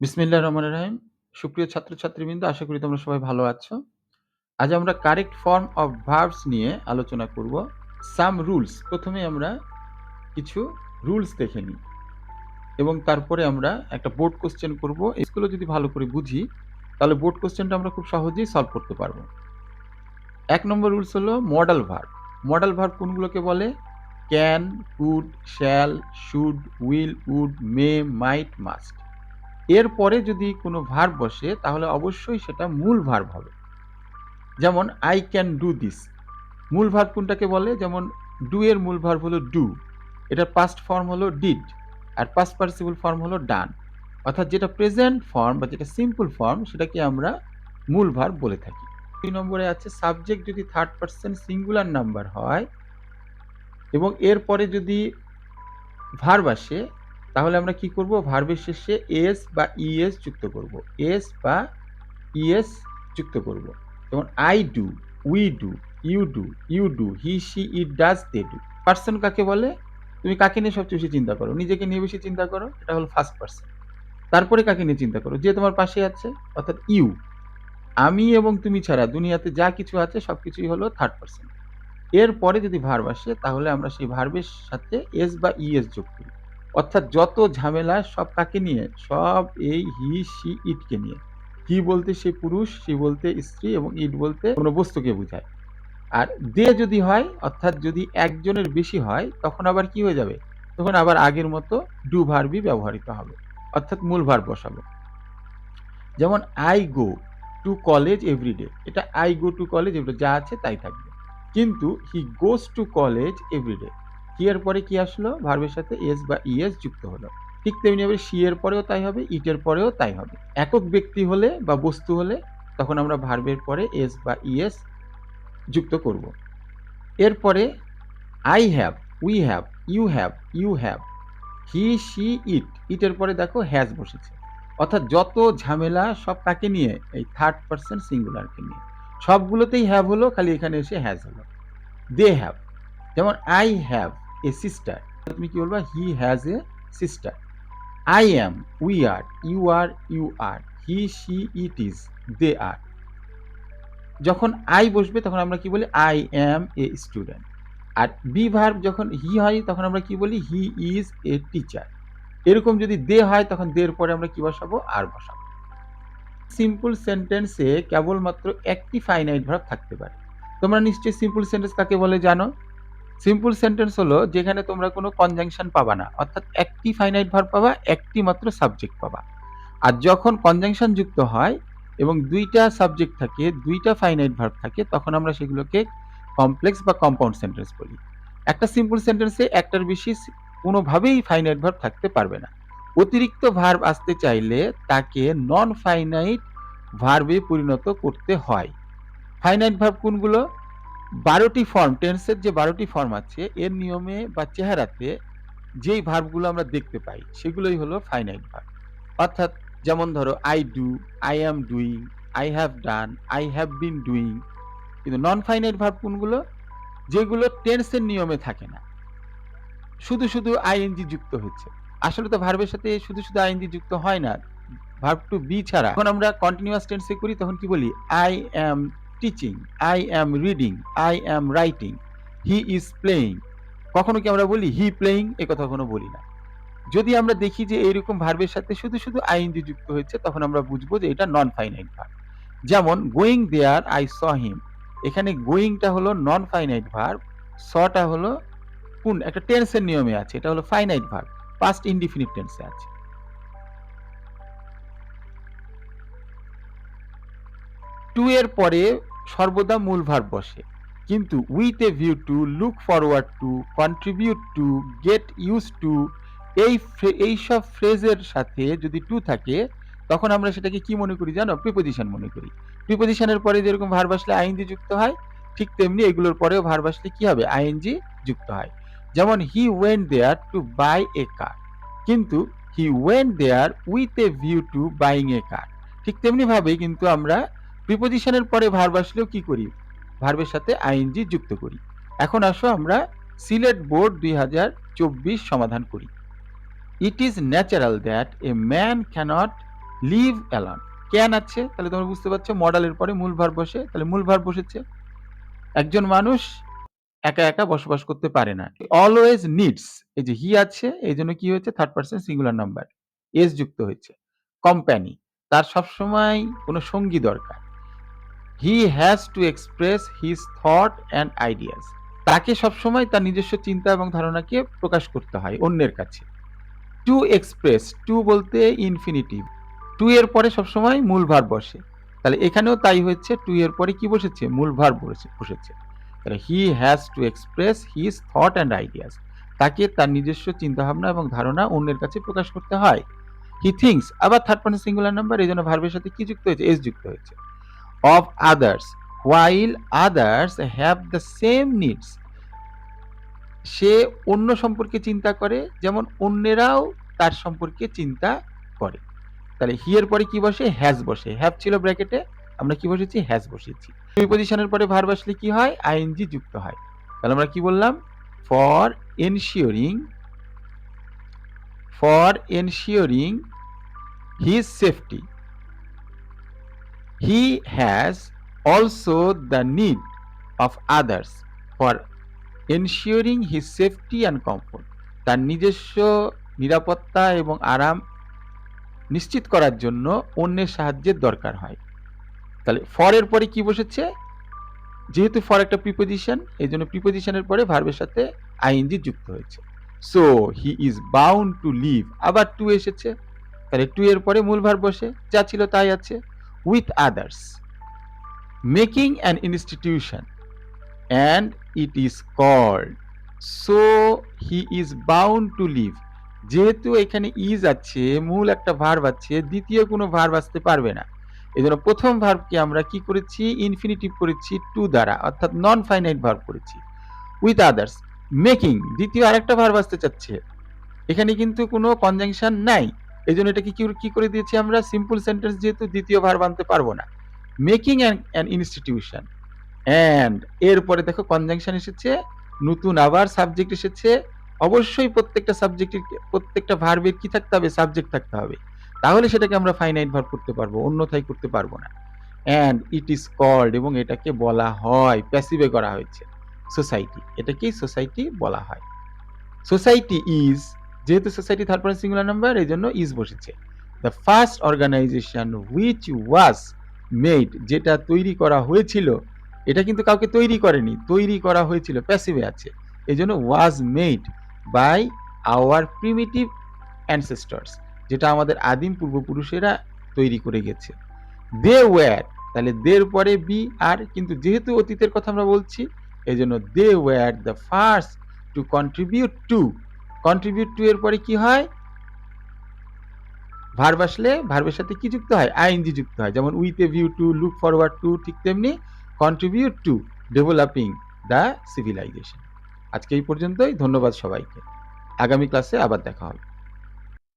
বিসমিল্লাহির রহমানির রহিম। সুপ্রিয় ছাত্রছাত্রীবৃন্দ, আশা করি তোমরা সবাই ভালো আছো। আজ আমরা কারেক্ট ফর্ম অফ ভার্বস নিয়ে আলোচনা করব। সাম রুলস, প্রথমে আমরা কিছু রুলস দেখে নিই এবং তারপরে আমরা একটা বোর্ড কোশ্চেন করব। এগুলো যদি ভালো করে বুঝি তাহলে বোর্ড কোশ্চেনটা আমরা খুব সহজেই সলভ করতে পারবো। ১ নম্বর রুলস হলো মডাল ভার্ব। মডাল ভার্ব কোনগুলোকে বলে? Can, could, shall, should, will, would, may, might, must. এরপরে যদি কোনো ভার্ব বসে তাহলে অবশ্যই সেটা মূল ভার্ব হবে। যেমন আই ক্যান ডু দিস। মূল ভার্ব কোনটাকে বলে? যেমন ডু এর মূল ভার্ব হলো ডু, এটার পাস্ট ফর্ম হলো ডিড, আর পাস্ট পার্টিসিপল ফর্ম হলো ডান। অর্থাৎ যেটা প্রেজেন্ট ফর্ম বা যেটা সিম্পল ফর্ম সেটাকে আমরা মূল ভার্ব বলে থাকি। ২ নম্বরে আছে সাবজেক্ট যদি থার্ড পারসন সিঙ্গুলার নাম্বার হয় এবং এরপরে যদি ভার্ব আসে তাহলে আমরা কি করব? ভার্বের শেষে এস বা ইএস যুক্ত করব। এস বা ইএস যুক্ত করব। যেমন I do, we do, you do, he, she, it, does, they do. Person কাকে বলে? তুমি কাকে নিয়ে সবচেয়ে বেশি চিন্তা করো? নিজেকে নিয়ে বেশি চিন্তা করো, এটা হলো ফার্স্ট পারসন। তারপরে কাকে নিয়ে চিন্তা করো? যে তোমার পাশে আছে, অর্থাৎ ইউ। আমি এবং তুমি ছাড়া দুনিয়াতে যা কিছু আছে সবকিছুই হলো থার্ড পারসন। এরপরে যদি ভার্ব আসে তাহলে আমরা সেই ভার্বের সাথে এস বা ইএস যোগ করি। অর্থাৎ যত ঝামেলা সব কাকে নিয়ে? সব এই হি, শি, ইটকে নিয়ে। হি বলতে সে পুরুষ, শি বলতে স্ত্রী এবং ইট বলতে কোনো বস্তুকে বোঝায়। আর দে যদি হয়, অর্থাৎ যদি একজনের বেশি হয় তখন আবার কি হয়ে যাবে? তখন আবার আগের মতো ডু ভার্বই ব্যবহৃত হবে। অর্থাৎ মূল ভার্ব বসাবো। যেমন I go to college everyday. এটা I go to college everyday যা আছে তাই থাকবে। কিন্তু he goes to college everyday. He এর পরে কি আসলো? ভার্বের সাথে এস বা ইএস যুক্ত হলো। ঠিক তেমনি ভাবে শি এর পরেও তাই হবে, ইট এর পরেও তাই হবে। একক ব্যক্তি হলে বা বস্তু হলে তখন আমরা ভার্বের পরে এস বা ইএস যুক্ত করব। এরপরে I have, we have, you have, he, she, it. ইটের পরে দেখো হ্যাজ বসেছে। অর্থাৎ যত ঝামেলা সব কাকে নিয়ে? এই থার্ড পারসন সিঙ্গুলারকে নিয়ে। সবগুলোতেই হ্যাভ হলো, খালি এখানে এসে হ্যাজ হলো। They have. যেমন আই হ্যাভ এ সিস্টার। তুমি কি বলবা? He has a sister. I am, we are, you are, he, she, it is, they are. যখন আই বসবে তখন আমরা কি বলি? I am a student. আর বি ভার্ব যখন হি হয় তখন আমরা কি বলি? He is a teacher. এরকম যদি দে হয় তখন দের পরে আমরা কি বসাবো? আর বসাবো। সিম্পল সেন্টেন্সে কেবলমাত্র একটি ফাইনাইট ভার্ব থাকতে পারে। তোমরা নিশ্চয়ই সিম্পল সেন্টেন্স কাকে বলে জানো? সিম্পল সেন্টেন্স হলো যেখানে তোমরা কোনো কনজাংশন পাবা না, অর্থাৎ একটি ফাইনাইট ভার্ব পাবা, একটি মাত্র সাবজেক্ট পাবা। আর যখন কনজাংশন যুক্ত হয় এবং ২ টা সাবজেক্ট থাকে, ২ টা ফাইনাইট ভার্ব থাকে তখন আমরা সেগুলোকে কমপ্লেক্স বা কম্পাউন্ড সেন্টেন্স বলি। একটা সিম্পল সেন্টেন্সে একটার বেশি কোনোভাবেই ফাইনাইট ভার্ব থাকতে পারবে না। অতিরিক্ত ভার্ব আসতে চাইলে তাকে নন ফাইনাইট ভার্বে পরিণত করতে হয়। ফাইনাইট ভার্ব কোনগুলো? ১২ টি ফর্ম, টেন্সের যে ১২ টি ফর্ম আছে এর নিয়মে বা চেহারাতে যেই ভার্বগুলো আমরা দেখতে পাই সেগুলোই হলো ফাইনাইট ভার্ব। অর্থাৎ যেমন ধরো I do, I am doing, I have done, I have been doing. কিন্তু নন ফাইনাইট ভার্ব কোনগুলো? যেগুলো টেন্সের নিয়মে থাকে না, শুধু আইএনজি যুক্ত হচ্ছে। আসলে তো ভার্বের সাথে শুধু আইএনজি যুক্ত হয় না, ভার্ব টু বি ছাড়া। যখন আমরা কন্টিনিউয়াস টেন্সে করি তখন কি বলি? I am teaching, I am reading, I am writing, he is playing. কখনো কি আমরা বলি হি প্লেয়িং? একথা কখনো বলি না। যদি আমরা দেখি যে এইরকম ভার্বের সাথে শুধু আইএনজি যুক্ত হয়েছে তখন আমরা বুঝবো যে এটা নন ফাইনাইট ভার্ব। যেমন গোয়িং দেয়ার আই স হিম। এখানে গোয়িংটা হলো নন ফাইনাইট ভার্ব, সটা হলো কোন একটা টেন্সের নিয়মে আছে, এটা হলো ফাইনাইট ভার্ব, পাস্ট ইনডিফিনিট টেন্সে আছে। টু এর পরে সর্বদা মূল ভার্ব বসে, কিন্তু with a view to, look forward to, contribute to, get use to, এই সব ফ্রেজের সাথে যদি টু থাকে তখন আমরা সেটাকে কি মনে করি জানো? প্রিপোজিশন মনে করি। প্রিপোজিশনের পরে যেরকম ভার্ব আসলে আইএনজি যুক্ত হয় ঠিক তেমনি এগুলোর পরেও ভার্ব আসলে কি হবে? আইএনজি যুক্ত হয়। যেমন he went there to buy a car, কিন্তু he went there with a view to buying a car. ঠিক তেমনি ভাবে কিন্তু আমরা প্রিপোজিশনের পরে ভার্ব আসলেও কি করি? ভার্বের সাথে আইএনজি যুক্ত করি। এখন আসো আমরা সিলেট বোর্ড ২০২৪ সমাধান করি। It is natural that a man cannot live alone, can আছে, তাহলে তোমরা বুঝতে পারছো মডালের পরে মূল ভার্ব বসে, তাহলে মূল ভার্ব বসেছে। একজন মানুষ একা একা বসবাস করতে পারে না। অলওয়েজ নিডস, এই যে হি আছে এই জন্য কি হয়েছে third person singular number, S যুক্ত হয়েছে। কোম্পানি, তার সবসময় কোনো সঙ্গী দরকার। He has to express his thought and ideas, তাকে সবসময় তার নিজস্ব চিন্তা এবং ধারণাকে প্রকাশ করতে হয় অন্যের কাছে। টু এক্সপ্রেস, টু বলতে ইনফিনিটিভ, টু এর পরে সবসময় মূল ভার্ব বসে, তাহলে এখানেও তাই হচ্ছে, টু এর পরে কি বসেছে মূল ভার্ব বসেছে। তাহলে he has to express his thought and ideas, তাকে তার নিজস্ব চিন্তাভাবনা এবং ধারণা অন্যের কাছে প্রকাশ করতে হয়। হি থিংস, আবার থার্ড পারসন সিঙ্গুলার নাম্বার, এই জন্য ভার্বের সাথে কি যুক্ত হয়েছে এস যুক্ত হয়েছে। Of others, while others have the same needs, সে অন্য সম্পর্কে চিন্তা করে যেমন অন্যেরাও তার সম্পর্কে চিন্তা করে। তাহলে হি এর পরে কি বসে হ্যাজ বসে, হ্যাভ ছিল ব্র্যাকেটে, আমরা কি বসেছি হ্যাজ বসেছি। প্রিপজিশনের পরে ভার্ব আসলে কি হয় আইএনজি যুক্ত হয়। তাহলে আমরা কি বললাম for ensuring his safety, he has also the need of others for ensuring his safety and comfort, তার নিজস্ব নিরাপত্তা এবং আরাম নিশ্চিত করার জন্য অন্যের সাহায্যের দরকার হয়। তাহলে ফর এর পরে কি বসেছে, যেহেতু ফর একটা প্রিপোজিশন এই জন্য প্রিপোজিশনের পরে ভার্বের সাথে আইএনজি যুক্ত হয়েছে। So he is bound to live, আবার টু এসেছে, তাহলে টু এর পরে মূল ভার্ব বসে, যা ছিল তাই আছে। With others, making an institution and it is called, so he is bound to live, যেহেতু এখানে ইজ আছে মূল একটা ভার্ব আছে, দ্বিতীয় কোনো ভার্ব আসতে পারবে না, এজন্য প্রথম ভার্বকে আমরা কি করেছি ইনফিনিটিভ করেছি টু দ্বারা, অর্থাৎ নন ফাইনাইট ভার্ব করেছি। উইথ আদার্স, মেকিং, দ্বিতীয় আরেকটা ভার্ব আসতে চাচ্ছে, এখানে কিন্তু কোনো কনজাংশন নাই, এজন্য এটা কি করে দিয়েছি আমরা সিম্পল সেন্টেন্স, যেহেতু দ্বিতীয় ভার্ব আনতে পারবো না। মেকিং অ্যান ইনস্টিটিউশন, অ্যান্ড এরপরে দেখো কনজাংশন এসেছে, নতুন আবার সাবজেক্ট এসেছে, অবশ্যই প্রত্যেকটা সাবজেক্টের প্রত্যেকটা ভার্বের কি থাকতে হবে সাবজেক্ট থাকতে হবে, তাহলে সেটাকে আমরা ফাইনাইট ভার্ব করতে পারবো, অন্যথায় করতে পারবো না। অ্যান্ড ইট ইজ কল্ড, এবং এটাকে বলা হয়, প্যাসিভে করা হয়েছে, সোসাইটি, এটাকেই সোসাইটি বলা হয়। সোসাইটি ইজ, যেহেতু society third person singular number এই জন্য ইজ বসেছে। The first organisation which was made, যেটা তৈরি করা হয়েছিল, এটা কিন্তু কাউকে তৈরি করেনি, তৈরি করা হয়েছিল, প্যাসিভে আছে, এই জন্য was made by our primitive ancestors, যেটা আমাদের আদিম পূর্বপুরুষেরা তৈরি করে গেছে। দে ওয়্যার, তাহলে দের পরে বি আর, কিন্তু যেহেতু অতীতের কথা আমরা বলছি এই জন্য they were the first to contribute to, contribute to এর পরে কি হয় ভার্ব আসলে ভার্বের সাথে কি যুক্ত হয় আইএনজি যুক্ত হয়, যেমন with a view to, look forward to, ঠিক তেমনি contribute to developing the civilisation. আজকে এই পর্যন্তই, ধন্যবাদ সবাইকে, আগামী ক্লাসে আবার দেখা হবে।